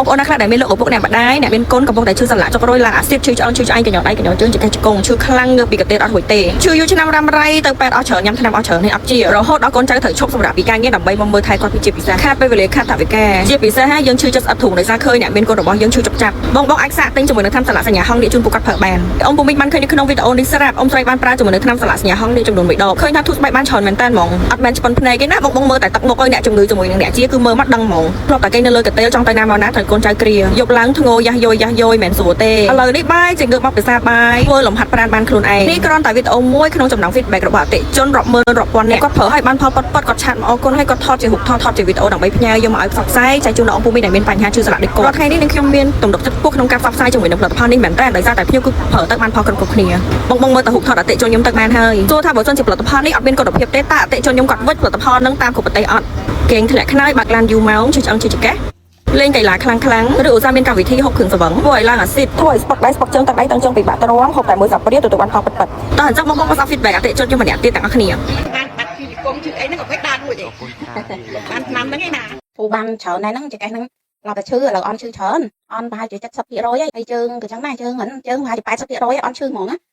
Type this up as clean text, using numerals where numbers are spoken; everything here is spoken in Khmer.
បងប្អូនណាខ្លះដែលមានលោកឪពុកអ្នកម្ដាយអ្នកមានកូនកំពុងតែឈឺសន្លាក់ចុករយឡើងអាស៊ីតឈឺឆ្អឹងឈឺឆ្អែងកញ្ញោដៃកញ្ញោជើងចង្កេះចង្កងឈឺខ្លាំងងើបពីកន្ទេលអត់រួចទេឈឺយូរឆ្នាំរ៉ាំរ៉ៃទៅពេទ្យអស់ច្រើនញ៉ាំថ្នាំអស់ច្រើននេះអត់ជារហូតដល់កូនចៅត្រូវឈប់សម្រាប់ពីការងារដើម្បីមកមើលថែគាត់ពីជាពិសេសខាតពេលវេលាខាតថវិកាជាពិសេសហើយយើងឈឺចិត្តស្អិតធូរដោយសារឃើញអ្នកមានកូនរបស់យើងឈឺចុកចាប់បងអាចសាកទិញជាមួយនឹងថ្នាំសន្លាក់សញ្ញាហង្សនេះជូនពួកគាត់ប្រើបានអ៊ំពុំមីងបានឃើញនៅក្នុងវីដេអូនេះស្រាប់អ៊ំស្រីបានប្រើជាមួយនឹងថ្នាំសន្លាក់សញ្ញាហង្សនេះចំនួន1ដបឃើញថាធូរស្បែកបានច្រើនមែនតើហ្មងអត់មែនឆ្ប៉ុនភ្នែកទេណាបងមើលតែទឹកមុខឲ្យអ្នកជំងឺជាមួយនឹងអ្នកជាគឺមើលមកដឹងហ្មងធ្លាប់តែគេនៅលើកន្ទេលចង់ទៅណាមកណាត្រូវកូនចៅគ្រាយកឡើងធ្ងរយ៉ាស់យយមិនស្រួលទេឥឡូវនេះបាយជាងើបមកពិសាបាយធ្វើលំហាត់ប្រាណបានខ្លួនឯងនេះគ្រាន់តែវីដេអូមួយក្នុងចំណោម feedback របស់អតិថិជនរាប់ម៉ឺនរាប់ពាន់នាក់គាត់ប្រើឲ្យបានផលប៉ត់គាត់ឆាតមកអរគុណហើយគាត់ថតជារូបថតជាវីដេអូដើម្បីផ្ញើយកមកឲ្យផ្សព្វផ្សាយចែកជូនដល់អង្គភូមិដែលមានបញ្ហាឈឺសន្លាក់ដូចគាត់ថ្ងៃនេះនឹងខ្ញុំមានទំនុកចិត្តខ្ពស់ក្នុងការផ្សព្វផ្សាយជាមួយនឹងផលិតផលនេះមែនតើដោយសារតែភ្ញៀវគឺប្រើទៅបានផលគ្រប់គ្នាបងមើលទៅរូបថតអតិថិជនខ្ញុំទៅបានហើយទោះថាបើសិនជាផលិតផលនេះអត់មានគុណភាពទេតើអតិថិជនខ្ញុំគាត់វិចផលិតផលនឹងតាមគ្រប់ប្រទេសអត់គេងធ្លាក់ខ្នើយបាក់ឡានយូរម៉ោងឈឺឆ្អឹងឈឺចង្កេះលេងកីឡាខ្លាំងឬឧស្សាហ៍មានកម្មវិធីហូបគ្រឿងស្រវឹងធ្វើឲ្យឡើងអាស៊ីតធ្វើឲ្យស្ពកដៃស្ពកជើងទាំងដៃទាំងជើងពិបាកទ្រាំហូបតែមួយសាប់ព្រាទទួលបានផលពិតតើអញ្ចឹងបងសាប់ feedback អតិថិជនខ្ញុំម្នាក់ទៀតទាំងអស់គ្នាបានបាត់ជិះកុំជិះអីហ្នឹងក៏ពេកដានមួយទេបានឆ្នាំហ្នឹងឯណាពូបានច្រើនណែហ្នឹងចង្កេះហ្នឹងឡប់តែឈឺឥឡូវអន់ឈឺច្រើនអន់ប្រហែលជា70%ហើយជើងក៏ចឹងដែរជើងប្រហែលជា80%អន់ឈឺហ្មងណា